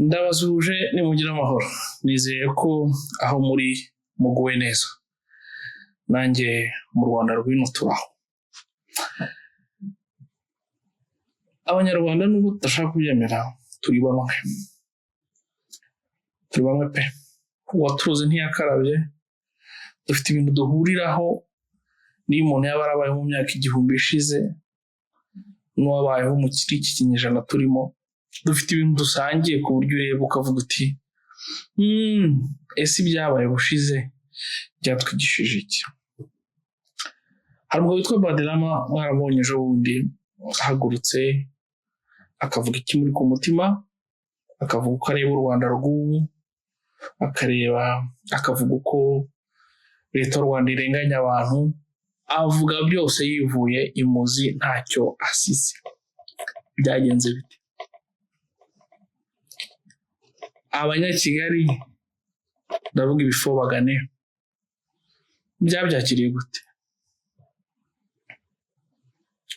Ndabazuje nimugira amahoro, nizeye ko aho muri muguwe neza, nanjye mu Rwanda rw'ino turaho. Abanyarwanda nubwo tudashaka kubyemera turi bamwe pe. Uwaturuzi ntiyakarabye, dufite ibintu duhuriraho niyo umuntu yaba yarabayeho mu myaka 1000 ishize n'uwabayeho mu iki kinyejana turimo, dufite ibintu dusangiye ku buryo ureba ukavuga uti ese ibyabaye bushize byatwigishije iki? Hari umugabo witwa Baderama, mwarabonye ejo bundi ahagurutse akavuga iki muri ku mutima, akavuga uko areba u Rwanda rw'ubu, akavuga uko leta y'u Rwanda irenganya abantu, avuga byose yivuye imuzi ntacyo asize. Byagenze bite? Abanyakigali ndavuga ibifobagane byabyakiriye gute?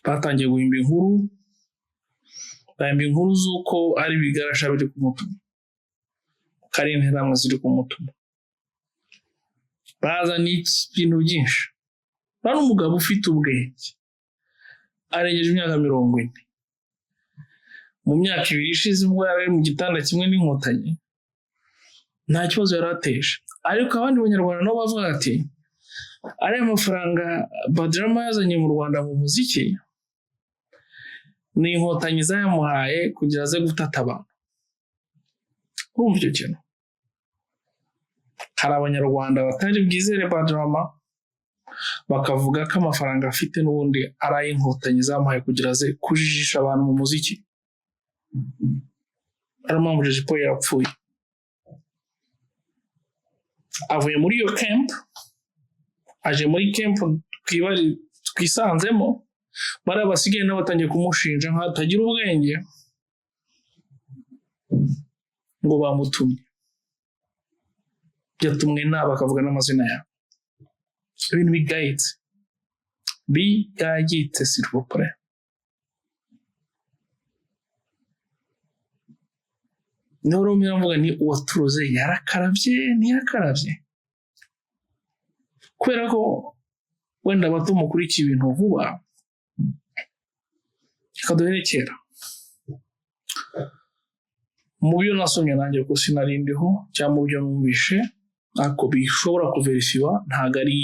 Batangiye guhimba inkuru z'uko ari ibigarasha biri ku mutima, kari interamwe ziri ku mutima, bazana ibintu byinshi. Bari umugabo ufite ubwenge, arengeje imyaka 40. Mu myaka 2 ishize ubwo yari mu gitanda kimwe n'inkotanyi nta kibazo yarateje, ariko abandi banyarwanda nabo bavuga ati ariya mafaranga Baderama yazanye mu Rwanda mu muziki ni inkotanyi zayamuhaye kugira aze gutata abantu. Urumva icyo kintu? Hari abanyarwanda batari bwizere Baderama, bakavuga ko amafaranga afite n'ubundi ari ay'inkotanyi zamuhaye kugira aze kujijisha abantu mu muziki. Mpamvu Jipo yapfuye, avuye muri iyo camp, aje muri camp twisanzemo, bari abasigaye nabo batangiye kumushinja nk'atagira ubwenge ngo bamutumye, byatumwe bakavuga n'amazina yabo. Ibintu bigayitse s'il vous plaît. Noro miravuga ni uwaturoze yarakarabye ntiyakarabye, kubera ko wenda bato mukurikiye ibintu vuba, kaduherekera mu byo nasomye nanjye ko sinarindiho cyangwa mu byo numvishe, ariko bishobora kuverisiwa, ntago ari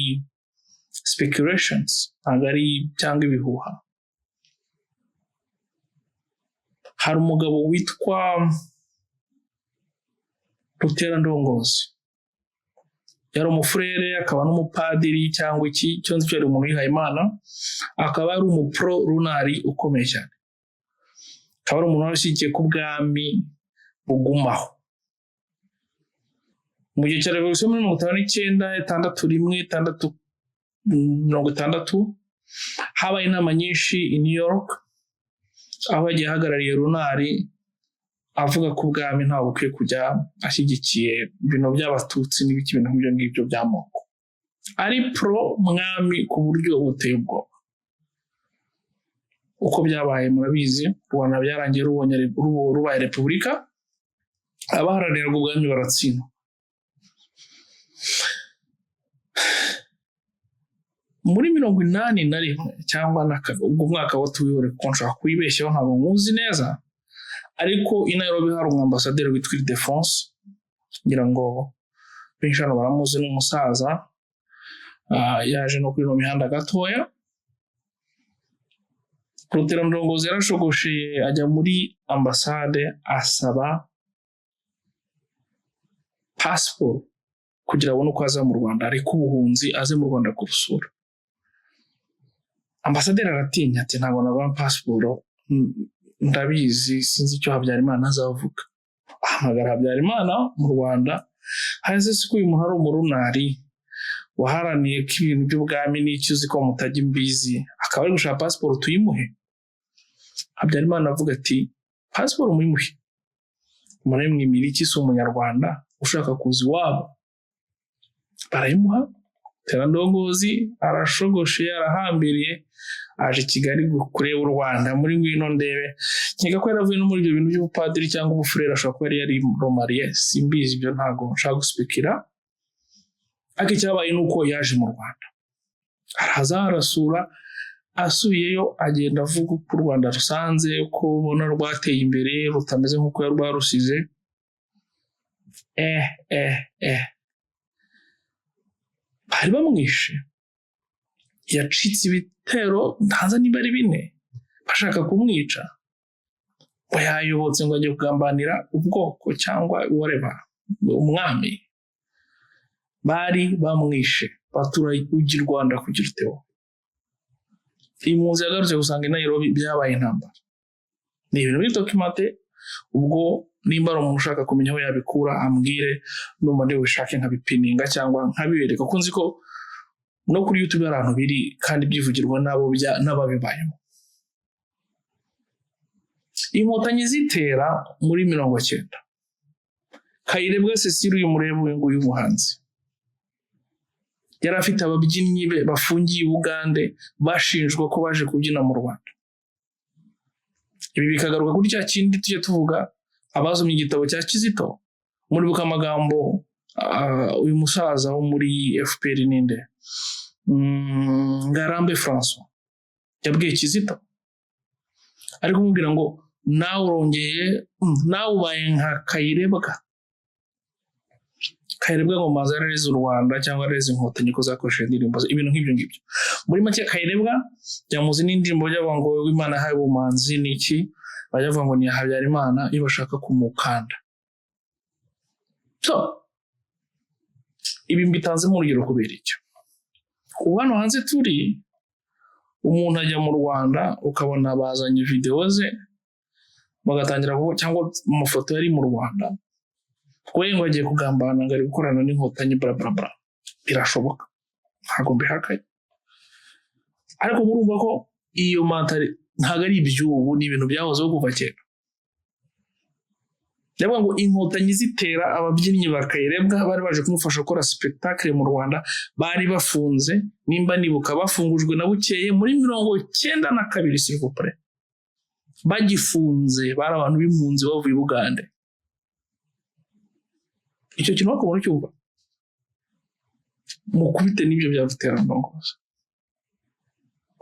speculations, ntago ari cyangwa ibihuha. Hari umugabo witwa Ruterandongozi, yari umufurere akaba n'umupadiri cyangwa iki cyonse cyari umuntu yihaye Imana, akaba ari umupro runari ukomeye cyane, akaba ari umuntu washyigikiye ku bwami bugumaho mu gihe cya revolution muri 1956 habaye inama nyinshi i New York, aho yagiye ahagarariye runari avuga ko ubwami nta bukwiye kujya ashyigikiye ibintu by'abatutsi n'ibiki bintu nk'ibyo ngibyo by'amoko, ari pro mwami ku buryo buteye ubwoba. Uko byabaye murabizi, Rwanda byarangiye rubaye repubulika, abaharanira ubwami baratsindwa. Muri 1981 cyangwa ubwo mwaka watuwiyore ko nshaka kwibeshyaho ntabwo muzi neza, ariko i Nairobi hari umwambasaderi witwa Ildefonse, ngira ngo benshi hano baramuzi, n'umusaza yaje no kuri no mihanda gatoya. Ruterandongozi yarashogosheye ajya muri ambasade asaba passport kugira abone uko aza mu Rwanda, ariko ubuhunzi aze mu Rwanda kurusura. Ambasaderi aratinya ati ntabwo nabona passport, ndabizi sinzi icyo Habyarimana azavuga. Ahamagara Habyarimana mu Rwanda, haze se ko uyu muntu ari umurunari waharaniye ko ibintu by'ubwami n'icyo uzi ko mutajya imbizi, akaba ari gushaka passport tuyimuhe. Habyarimana avuga ati passport muyimuhe, umuntu mwimira iki, si umunyarwanda ushaka kuza iwabo? Barayimuha. Terandongozi arashogoshe, arahambiriye, aje Kigali kureba u Rwanda muri ngwino ndebe nkeka ko yaravuye no muri ibyo bintu by'ubupadiri cyangwa ubufurere ashobora kuba yari romariye simbizi ibyo ntago nshaka guspikira ariko icyabaye nuko yaje mu Rwanda araza arasura asubiyeyo agenda avuga ko u Rwanda rusanze ko ubona rwateye imbere rutameze nk'uko rwarusize bari bamwishe yacitse ibitero ntaza niba ari 4 bashaka kumwica ngo yayobotse ngo ajye kugambanira ubwoko cyangwa whatever umwami bari bamwishe batura ujya u Rwanda kugira uteo impunzi yagarutse gusanga i Nairobi byabaye intambara ni ibintu biri documente ubwo nimba ari umuntu ushaka kumenya aho yabikura ambwire numva ndi wishake nkabipininga cyangwa nkabibereka ko nzi ko no kuri YouTube ari ahantu biri kandi byivugirwa nabo n'ababibayemo inkotanyi zitera muri 90 Kayirebwa Cecile uyu murebo uyu muhanzi yari afite ababyinnyi be bafungiye Uganda bashinjwa ko baje kubyina mu Rwanda ibi bikagaruka kuri cya kindi tujye tuvuga abazomye igitabo cya Kizito muri buka amagambo uyu musaza wo muri FPR ninde Ngarambe François yabwiye Kizito ariko kumubwira ngo nawe urongeye nawe ubaye nka Kayirebwa ngo mazareze u Rwanda cyangwa areze inkotanyi ko zakoresheje indirimbo ibintu nk'ibyo ngibyo muri make Kayirebwa yamuzi n'indirimbo y'abango w'Imana haye ubumanzi niki bayavuga ngo ni Habyarimana iyo bashaka kumukanda so ibi mbitanze mu rugero kubera icyo ubano hanze turi umuntu ajya mu Rwanda ukabona bazanye video ze bagatangira cyangwa amafoto yari mu Rwanda ngo agiye kugambana ngari gukorana n'inkotanyi bla bla bla birashoboka ntago mbihakaye ariko murumva ko iyo mantari ntago ari ibyubu ni ibintu byahozeho kuva kera ndavuga ngo inkotanyi zitera ababyinnyi ba Kayirebwa bari baje kumufasha gukora spectacle mu Rwanda bari bafunze nimba nibuka bafungujwe na bukeye muri 92 s'il vous plaît bagifunze bari abantu b'impunzi bavuye Uganda icyo kintu bakubona cyumva mu kubite n'ibyo byavutera ndongoza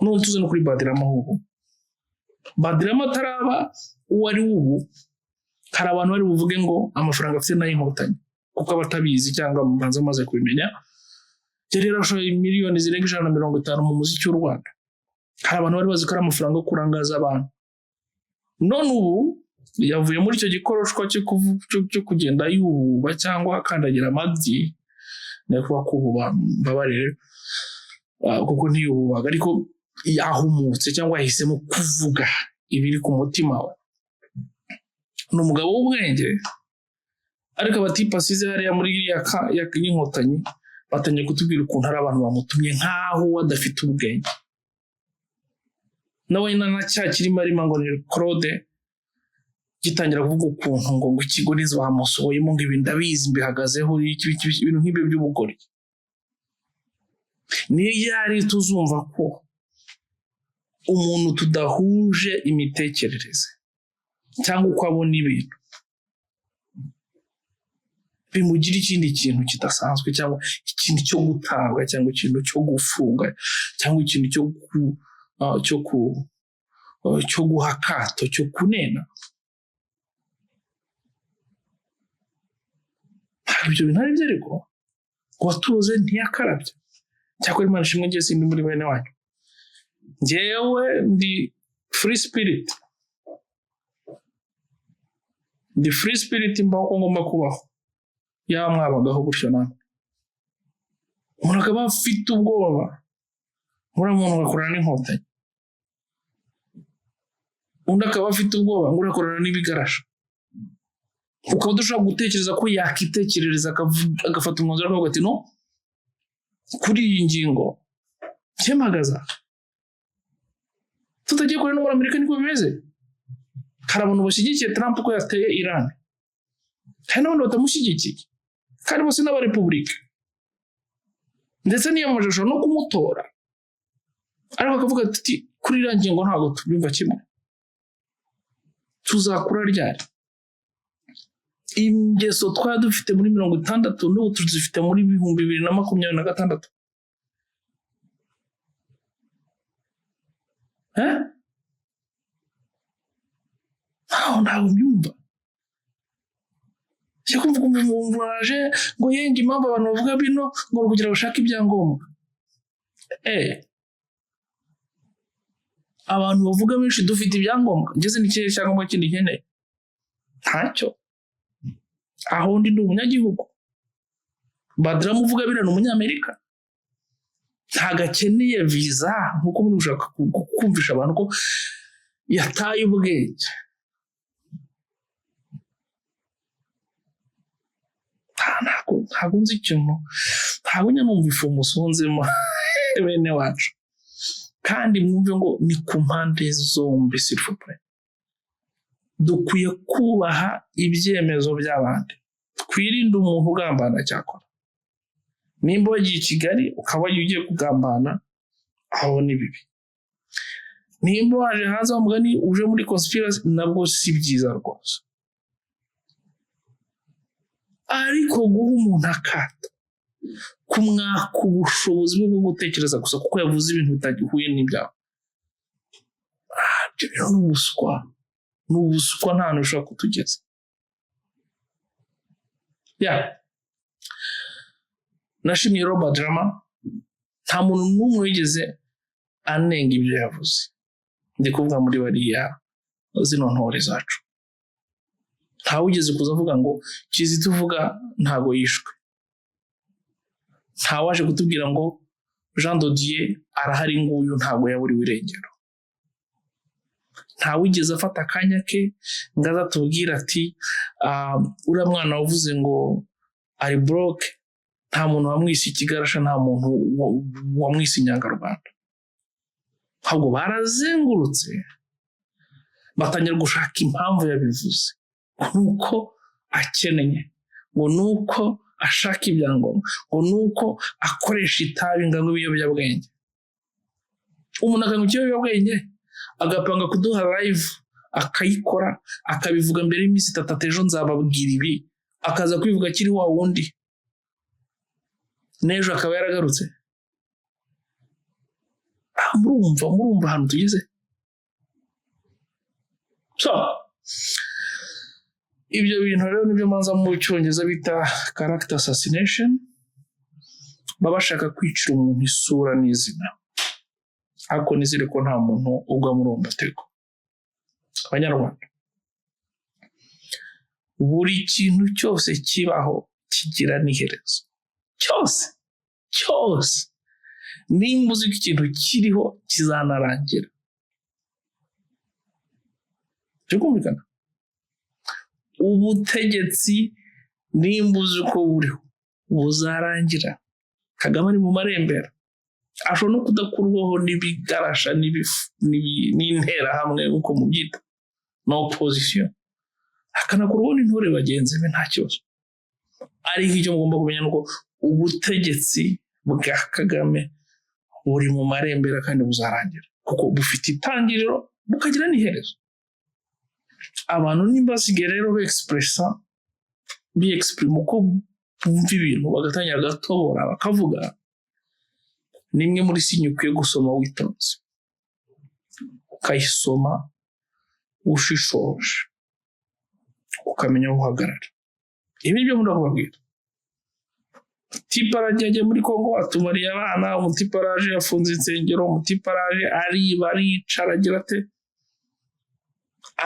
no tuze no kuri Badirama hubu Badirama taraba uwari ubu hari abantu bari buvuge ngo amafaranga afite n'ayinkotanyi kuko abatabizi cyangwa mbanza maze kubimenya yari yarashoye miliyoni zirenga 150 mu muziki w'u Rwanda hari abantu bari bazi ko ari amafaranga yo kurangaza abantu none ubu yavuye muri icyo gikoroshwa cyo kugenda yuba cyangwa akandagira amabyi nakuba kububa babarire kuko ntiyubaga ariko yahumutse cyangwa yahisemo kuvuga ibiri ku mutima we n'umugabo w'ubwenge ariko abatipa size hariya muri ya inkotanyi batanye kutubwira ukuntu hari abantu bamutumye nkaho wadafite ubwenge nawe na cyakirimo ari ngo ni Claude gitangira kuvuga ukuntu ngo ikigo nizo bamusohoyemo ngo ibintu ndabizi mbihagazeho ibintu nk'ibyo by'ubugori ni yari tuzumva ko umuntu tudahuje imitekerereze cyangwa uko abona ibintu bimugira ikindi kintu kidasanzwe cyangwa ikintu cyo gutabwa cyangwa ikintu cyo gufunga cyangwa ikintu cyo guhakato cyo kunena ibyo bintu ari byo ariko watuze ntiyakarabye cyakora Imana ishimwe ngiye sindi muri bene wanyu njyewe ndi free spirit mbaho ko ngomba kubaho mwabagaho gutyo namwe umuntu akaba afite ubwoba muri umuntu agakorana n'inkotanyi undi akaba afite ubwoba ngo urakorana n'ibigarasha ukaba dushobora gutekereza ko yakitekerereza agafata umwanzuro akavuga ati no kuri iyi ngingo byemagaza tutagiye kure no muri Amerika niko bimeze hari abantu bashyigikiye Trump ko yateye Iran hari n'abandi batamushyigikiye kandi bose n'aba Republika ndetse niyo majisho no kumutora ariko akavuga ati kuri rangiye ngo ntago tubyumva kimwe, tuzakura ryari? Ingeso twari dufite muri 60 n'ubu tuzifite muri 2026. Ntago mbyumva. Cyo kumvuga umvuraje ngo yenga impamvu abantu bavuga bino ngo kugira bashaka ibyangombwa. Abantu bavuga benshi dufite ibyangombwa, ngeze n'ikirere cyangombwa kindi nkeneye ntacyo. Aho ndi umunyagihugu, Badra muvuga bira n'umunyamerika, ntagakeneye visa nkuko muri ushaka kumvisha abantu ko yataye ubwenge. Ntago nzi ikintu, ntago nyamumva ifumu usonzemo bene wacu, kandi mwumve ngo ni ku mpande zombi. S'il vous plaît, dukwiye kubaha ibyemezo by'abandi, twirinde umuntu ugambana cyakora. Nimba wagiye i Kigali ukaba ugiye kugambana, aho ni bibi. Nimba waje hanze wamugani uje muri conspiracy, nabwo si byiza rwose. Ariko guha umuntu akato, kumwaka ubushobozi bwo gutekereza gusa kuko yavuze ibintu bitagihuye n'ibyawe, ibyo ni ubuswa nta hantu ushobora kutugeza. Nashimye Robert Drama, nta muntu n'umwe wigeze anenga ibyo yavuze. Ndi kuvuga muri bariya zino ntore zacu, ntawe ugeze kuza avuga ngo Kizito uvuga ntago yishwe, ntawaje kutubwira ngo Jean Dodier arahari nguyu ntago yaburiwe irengero. Ntawe ugeze afata akanya ke ngo azatubwira ati uriya mwana wavuze ngo ari broke, nta muntu wamwise ikigarasha, nta muntu wamwise inyangarwanda. Ahubwo barazengurutse batangira gushaka impamvu yabivuze, nuko akeneye, ngo nuko ashaka ibyangombwa, ngo nuko akoresha itabi ngo ibiyobyabwenge. Umuntu akanywa ikiyobyabwenge agapanga kuduha live akayikora, akabivuga mbere y'iminsi 3 ejo nzababwira ibi, akaza kwivuga kiri wa wundi, n'ejo akaba yaragarutse. Murumva ahantu tugeze. So ibyo bintu rero nibyo manza mu cyongereza bita character assassination, babashaka kwicira umuntu isura n'izina. Ariko nizere ko nta muntu ugwa muri uwo mutego. Abanyarwanda, buri kintu cyose kibaho kigira n'iherezo, cyose. Nimba uzi ko ikintu kiriho kizanarangira, cyo kumvikana. Ubutegetsi nimba uzi ko buriho buzarangira. Kagame ari mu marembera, ashobora no kudakurwaho n'ibigarasha n'intera hamwe uko mubyita na opposition, akanakurwaho n'intore bagenzi be, nta kibazo. Ariko icyo mugomba kumenya nuko ubutegetsi bwa Kagame buri mu marembera kandi buzarangira, kuko bufite itangiriro bukagira n'iherezo. Abantu nimba basigaye rero bi-exprime uko bumva ibintu, bagatangira gatobora bakavuga, nimwe muri sinye ukwiye gusoma witonze, ukayisoma ushishoje, ukamenya aho uhagarara. Ibi nibyo nkunda kubabwira. Tiparaje yagiye muri Kongo atumariye abana, umutiparaje yafunze insengero, umutiparaje ariba aricara agira ate.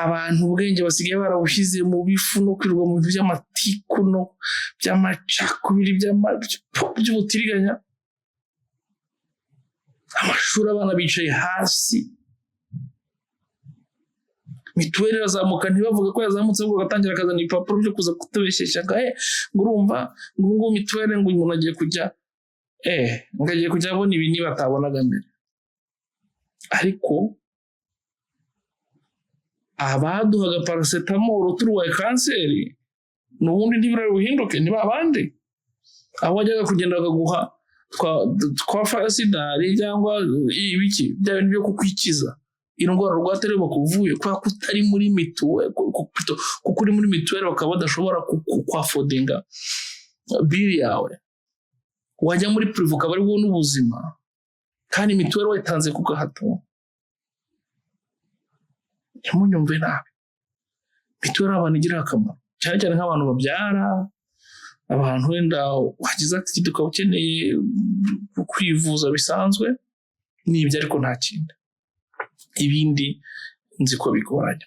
Abantu ubwenge basigaye barabushyize mu bifu no kwirwa mu bintu by'amatiku no by'amacakubiri by'ubutiriganya. Amashuri abana bicaye hasi, mituweli irazamuka ntibavuga ko yazamutse, ngo gatangira akazana ibipapuro byo kuza kutubeshyeshya ngo urumva ngo mituweli ngo umuntu agiye kujya ngagiye kujya abona ibi niba atabonaga mbere. Ariko abaduhaga paracetamol turwaye kanseri n'ubundi ntibira buhinduke, niba abandi aho wajyaga kugenda bakaguha twa fasidari cyangwa ibiki bya bintu byo kukwikiza indwara rwatari bakuvuye kwa kutari muri mituweli kuko uri muri mituweli bakaba badashobora kwafodinga bili yawe wajya muri prive ukaba ari wowe n'ubuzima kandi mituweli wayitanze ku gahato ntimunyumve nabi mituweli abantu igira akamaro cyane cyane nk'abantu babyara abantu wenda wagize ati tukaba ukeneye kwivuza bisanzwe n'ibyo ariko nta kindi ibindi nzi ko bigoranye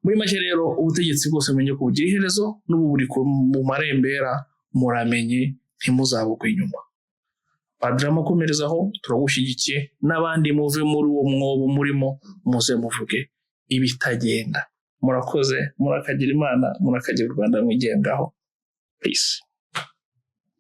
muri make rero ubutegetsi bwose menye ko bugira iherezo n'ubu buri mu marembera muramenye ntimuzabugwe inyuma Padrama komerezaho turagushyigikiye n'abandi muve muri uwo mwobo murimo muze muvuge ibitagenda murakoze murakagira Imana murakagira u Rwanda mwigengaho peace